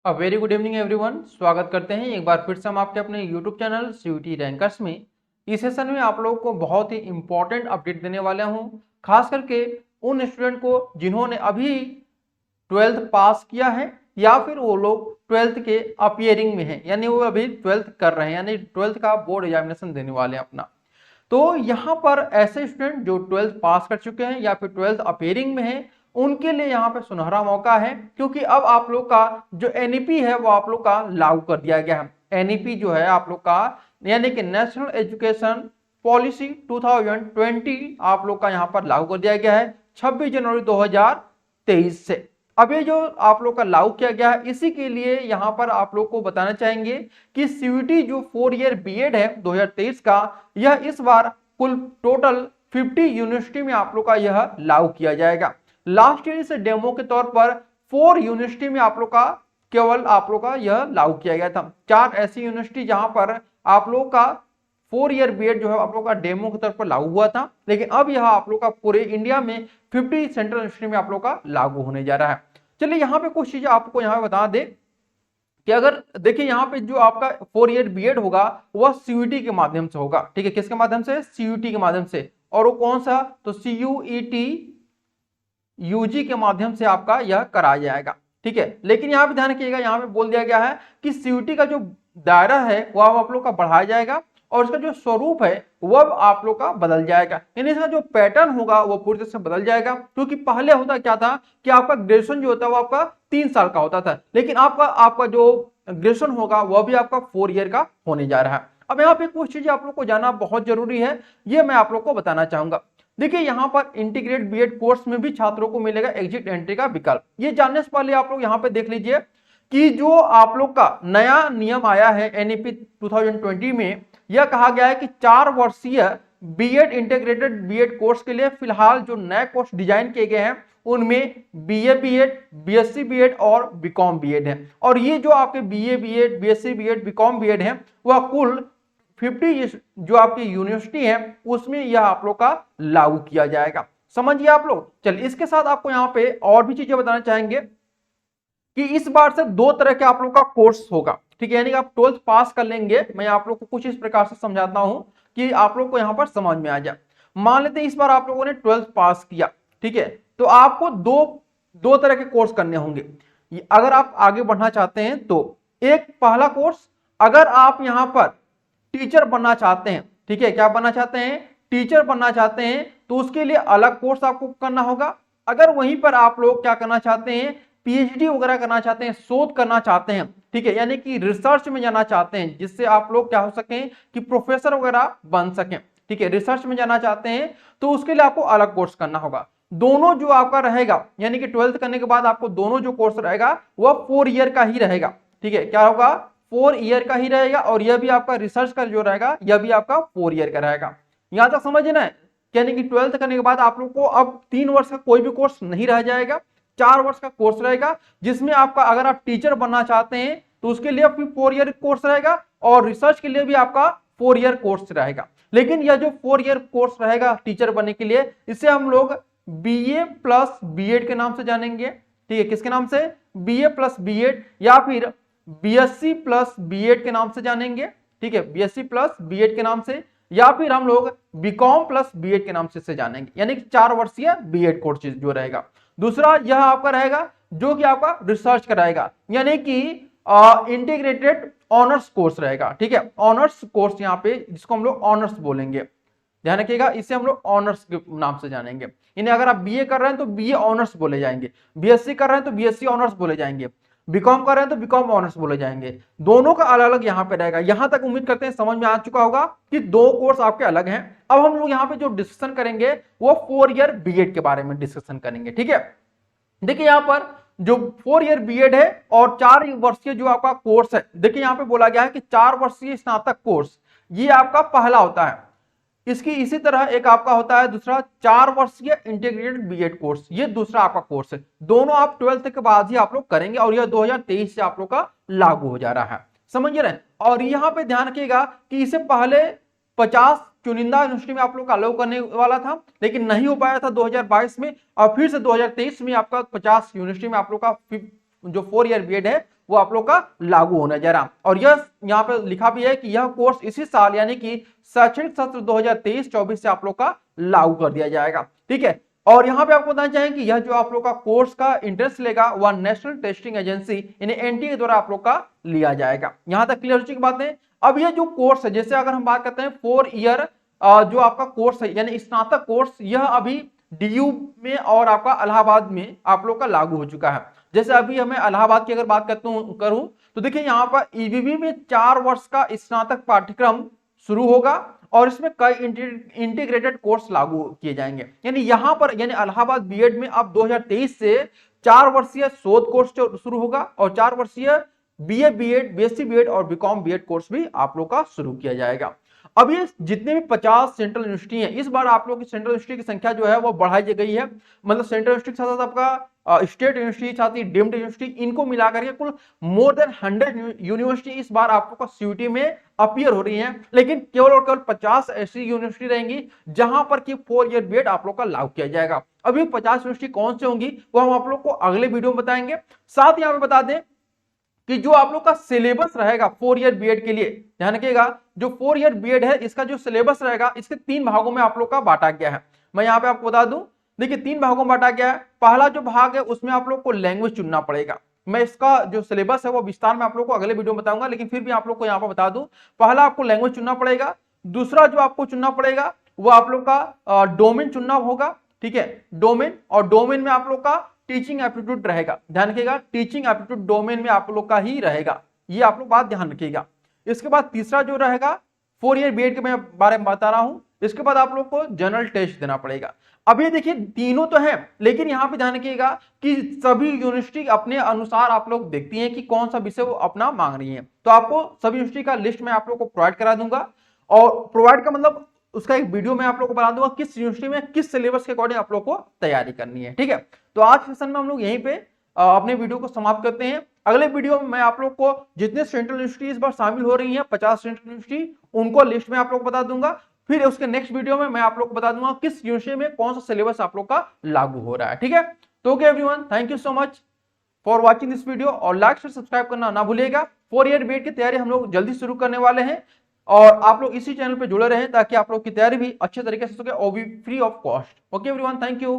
Very good evening everyone. स्वागत करते हैं एक बार फिर से हम आपके अपने यूट्यूब चैनल सीयूटी रैंकर्स में। इस सेशन में आप लोगों को बहुत ही इंपॉर्टेंट अपडेट देने वाला हूं, खास करके उन स्टूडेंट को जिन्होंने अभी 12th पास किया है या फिर वो लोग 12th के अपियरिंग में हैं, यानी वो अभी 12th कर रहे हैं, यानी 12th का बोर्ड एग्जामिनेशन देने वाले हैं अपना। तो यहाँ पर ऐसे स्टूडेंट जो 12th पास कर चुके हैं या फिर 12th अपेयरिंग में हैं, उनके लिए यहाँ पे सुनहरा मौका है, क्योंकि अब आप लोग का जो एनईपी है वो आप लोग का लागू कर दिया गया है। एनईपी जो है आप लोग का यानी कि नेशनल एजुकेशन पॉलिसी 2020 आप लोग का यहाँ पर लागू कर दिया गया है 26 जनवरी 2023 से। अब ये जो आप लोग का लागू किया गया है, इसी के लिए यहाँ पर आप लोग को बताना चाहेंगे कि सीयूटी जो 4 ईयर बीएड है 2023 का, यह इस बार कुल टोटल 50 यूनिवर्सिटी में आप लोग का यह लागू किया जाएगा। लास्ट ईयर से डेमो के तौर पर 4 यूनिवर्सिटी में आप लोग का केवल आप लोग का यह लागू किया गया था। 4 ऐसी यूनिवर्सिटी जहां पर आप लोग का 4 ईयर बीएड जो है आप लोग का डेमो के तौर पर लागू हुआ था, लेकिन अब यह आप लोग का पूरे इंडिया में 50 सेंट्रल यूनिवर्सिटी में आप लोग का लागू होने जा रहा है। चलिए यहाँ पे कुछ चीजें आपको यहाँ पे बता दे कि अगर देखिए यहाँ पे जो आपका 4 ईयर बीएड होगा वह सीयूटी के माध्यम से होगा। ठीक है, किसके माध्यम से? सीयूटी के माध्यम से। और वो कौन सा? तो सीयूईटी यूजी के माध्यम से आपका यह कराया जाएगा। ठीक है, लेकिन यहाँ पे ध्यान रखिएगा, यहाँ पे बोल दिया गया है कि सीयूटी का जो दायरा है वह आप लोग का बढ़ाया जाएगा और इसका जो स्वरूप है वह आप लोग का बदल जाएगा, यानी इसका जो पैटर्न होगा वो पूरी तरह से बदल जाएगा। क्योंकि पहले होता क्या था कि आपका ग्रेजुएशन जो होता है वो आपका 3 साल का होता था, लेकिन आपका जो ग्रेजुएशन होगा वह भी आपका 4 ईयर का होने जा रहा है। अब यहाँ पे कुछ चीजें आप लोग को जानना बहुत जरूरी है, ये मैं आप लोग को बताना चाहूंगा। देखिए यहाँ पर इंटीग्रेटेड बीएड कोर्स में भी छात्रों को मिलेगा एग्जिट एंट्री का विकल्प। ये जानने से पहले आप लोग यहाँ पे देख लीजिए कि जो आप लोग का नया नियम आया है एनईपी 2020 में, यह कहा गया है कि 4 वर्षीय बीएड इंटीग्रेटेड बीएड कोर्स के लिए फिलहाल जो नए कोर्स डिजाइन किए गए हैं उनमें बीए बीएड, बीएससी बीएड और बीकॉम बीएड है। और ये जो आपके BA BEd, BSc BEd, BCom BEd है वह कुल 50 जो आपकी यूनिवर्सिटी है उसमें यह आप लोग का लागू किया जाएगा। समझिए आप लोग। चलिए इसके साथ आपको यहाँ पे और भी चीजें बताना चाहेंगे कि इस बार से 2 तरह के आप लोग का कोर्स होगा। ठीक है, यानी कि आप 12th पास कर लेंगे। मैं आप लोग को कुछ इस प्रकार से समझाता हूं कि आप लोग को यहाँ पर समझ में आ जाए। मान लेते हैं इस बार आप लोगों ने 12th पास किया, ठीक है, तो आपको दो तरह के कोर्स करने होंगे अगर आप आगे बढ़ना चाहते हैं तो। एक पहला कोर्स, अगर आप यहाँ पर टीचर बनना चाहते हैं, ठीक है, क्या बनना चाहते हैं? टीचर बनना चाहते हैं, तो उसके लिए अलग कोर्स आपको करना होगा। अगर वहीं पर आप लोग क्या करना चाहते हैं, पीएचडी वगैरह करना चाहते हैं, शोध करना चाहते हैं, ठीक है, यानी कि रिसर्च में जाना चाहते हैं जिससे आप लोग क्या हो सकें कि प्रोफेसर वगैरह बन सकें, ठीक है, रिसर्च में जाना चाहते हैं, तो उसके लिए आपको अलग कोर्स करना होगा। दोनों जो आपका रहेगा, यानी कि 12th करने के बाद आपको दोनों जो कोर्स रहेगा वह 4 ईयर का ही रहेगा। ठीक है, क्या होगा? 4 ईयर का ही रहेगा। और यह भी आपका रिसर्च का जो रहेगा यह भी आपका 4 ईयर का रहेगा। यहां तक समझना है, यानी कि 12th करने के बाद आप लोग को अब 3 वर्ष का कोई भी कोर्स नहीं रह जाएगा, 4 वर्ष का कोर्स रहेगा, जिसमें आपका अगर आप टीचर बनना चाहते हैं तो उसके लिए फिर 4 ईयर कोर्स रहेगा और रिसर्च के लिए भी आपका 4 ईयर कोर्स रहेगा। लेकिन यह जो 4 ईयर कोर्स रहेगा टीचर बनने के लिए, इसे हम लोग बीए प्लस बीएड के नाम से जानेंगे। ठीक है, किसके नाम से? बीए प्लस बीएड, या फिर बीएससी प्लस बीएड के नाम से जानेंगे। ठीक है, बीएससी प्लस बीएड के नाम से, या फिर हम लोग बीकॉम प्लस बीएड के नाम से जानेंगे, यानी कि 4 वर्षीय बीएड कोर्स जो रहेगा। दूसरा यह आपका रहेगा जो कि आपका रिसर्च कराएगा, यानी कि इंटीग्रेटेड ऑनर्स कोर्स रहेगा। ठीक है, ऑनर्स कोर्स यहाँ पे जिसको हम लोग ऑनर्स बोलेंगे, ध्यान रखिएगा, इसे हम लोग ऑनर्स के नाम से जानेंगे। यानी अगर आप बीए कर रहे हैं तो बीए ऑनर्स बोले जाएंगे, बीएससी कर रहे हैं तो बीएससी ऑनर्स बोले जाएंगे, बीकॉम कर रहे हैं तो बीकॉम ऑनर्स बोले जाएंगे। दोनों का अलग अलग यहाँ पे रहेगा। यहां तक उम्मीद करते हैं समझ में आ चुका होगा कि 2 कोर्स आपके अलग हैं। अब हम लोग यहाँ पे जो डिस्कशन करेंगे वो 4 ईयर बीएड के बारे में डिस्कशन करेंगे। ठीक है, देखिए यहाँ पर जो 4 ईयर बीएड है और 4 वर्षीय जो आपका कोर्स है, देखिए यहाँ पे बोला गया है कि 4 वर्षीय स्नातक कोर्स ये आपका पहला होता है। इसकी इसी तरह एक आपका होता है दूसरा 4 वर्षीय इंटीग्रेटेड बीएड कोर्स, ये दूसरा आपका कोर्स है। दोनों आप 12th के बाद ही आप लोग करेंगे और यह 2023 से आप लोग का लागू हो जा रहा है। समझ रहे हैं? और यहाँ पे ध्यान रखिएगा कि इससे पहले 50 चुनिंदा यूनिवर्सिटी में आप लोग का अलाउ करने वाला था, लेकिन नहीं हो पाया था 2022 में, और फिर से 2023 में आपका 50 यूनिवर्सिटी में आप लोग का जो 4 ईयर बीएड है वो आप लोग का लागू होने जा रहा। और यह यहाँ पे लिखा भी है कि यह कोर्स इसी साल यानी कि शैक्षणिक सत्र 2023-24 से आप लोग का लागू कर दिया जाएगा। ठीक है, और यहाँ पे आपको बताना चाहेंगे कि यह जो आप लोग का कोर्स का इंटरेस्ट लेगा वह नेशनल टेस्टिंग एजेंसी यानी एनटीए के द्वारा आप लोग का लिया जाएगा। यहां तक क्लियर हो चुकी बात है। अब ये जो कोर्स है, जैसे अगर हम बात करते हैं 4 ईयर जो आपका कोर्स है यानी स्नातक कोर्स, यह अभी डीयू में और आपका इलाहाबाद में आप लोग का लागू हो चुका है। जैसे अभी हमें इलाहाबाद की अगर बात करूं तो देखिए यहाँ पर ईवीवी में 4 वर्ष का स्नातक पाठ्यक्रम शुरू होगा और इसमें कई इंटीग्रेटेड कोर्स लागू किए जाएंगे। यानी यहां पर यानी इलाहाबाद बीएड में अब 2023 से 4 वर्षीय शोध कोर्स शुरू होगा और 4 वर्षीय बीए बीएड, बीएससी बीएड और बीकॉम बीएड कोर्स भी आप लोग का शुरू किया जाएगा। अब ये जितने भी 50 सेंट्रल यूनिवर्सिटी हैं, इस बार आप लोग की सेंट्रल यूनिवर्सिटी की संख्या जो है वो बढ़ाई गई है। मतलब सेंट्रल यूनिवर्सिटी के साथ साथ आपका स्टेट यूनिवर्सिटी, साथ ही डीम्ड यूनिवर्सिटी, इनको मिलाकर के कुल मोर देन 100 यूनिवर्सिटी इस बार आप लोग का सीयूटी में अपीयर हो रही है। लेकिन केवल और केवल 50 ऐसी यूनिवर्सिटी रहेंगी जहां पर कि 4 ईयर बीएड आप लोग का लागू किया जाएगा। अभी 50 यूनिवर्सिटी कौन से होंगी वो हम आप लोग को अगले वीडियो में बताएंगे। साथ ही यहाँ पे बता दें कि जो आप लोग का सिलेबस रहेगा 4 ईयर बीएड के लिए, ध्यान रखिएगा, जो 4 ईयर बीएड है इसका जो सिलेबस रहेगा इसके 3 भागों में आप लोग का बांटा गया है। मैं यहाँ पे आपको बता दूं, देखिए 3 भागों में बांटा गया है। पहला जो भाग है उसमें आप लोग को लैंग्वेज चुनना पड़ेगा। मैं इसका जो सिलेबस है वो विस्तार में आप लोग को अगले वीडियो में बताऊंगा, लेकिन फिर भी आप लोग को यहाँ पर बता दूं, पहला आपको लैंग्वेज चुनना पड़ेगा। दूसरा जो आपको चुनना पड़ेगा वो आप लोग का डोमेन चुनना होगा। ठीक है, डोमेन, और डोमेन में आप लोग का टीचिंग एप्टीट्यूड रहेगा। ध्यान रखिएगा, टीचिंग एप्टीट्यूड डोमेन में आप लोग का ही रहेगा, ये आप लोग बात ध्यान रखिएगा। इसके बाद तीसरा जो रहेगा 4 ईयर बीएड के मैं बारे में बता रहा हूं, इसके बाद आप लोग को जनरल टेस्ट देना पड़ेगा। अब ये देखिए तीनों तो है, लेकिन यहां पे ध्यान रखिएगा कि सभी यूनिवर्सिटी अपने अनुसार आप लोग देखती हैं कि कौन सा विषय वो अपना मांग रही है। तो आपको सभी यूनिवर्सिटी का लिस्ट में आप लोग को प्रोवाइड करा दूंगा, और प्रोवाइड का मतलब उसका एक वीडियो मैं आप लोग को बता दूंगा किस यूनिवर्सिटी में किस सिलेबस के अकॉर्डिंग आप लोग को तैयारी करनी है। ठीक है, तो आज सेशन में हम लोग यहीं पे अपने वीडियो को समाप्त करते हैं। अगले वीडियो में मैं आप लोग को जितने सेंट्रल यूनिवर्सिटी इस बार शामिल हो रही हैं 50 सेंट्रल यूनिवर्सिटी, उनको लिस्ट में आप लोग को बता दूंगा। फिर उसके नेक्स्ट वीडियो में मैं आप लोग को बता दूंगा किस यूनिवर्सिटी में कौन सा सिलेबस आप लोग का लागू हो रहा है। ठीक है, तो okay everyone, thank you so much for watching this video, और लाइक से सब्सक्राइब करना ना भूलिएगा। 4 ईयर बीएड की तैयारी हम लोग जल्दी शुरू करने वाले हैं, और आप लोग इसी चैनल पे जुड़े रहें ताकि आप लोग की तैयारी भी अच्छे तरीके से हो सके और भी free of cost. Okay everyone, thank you.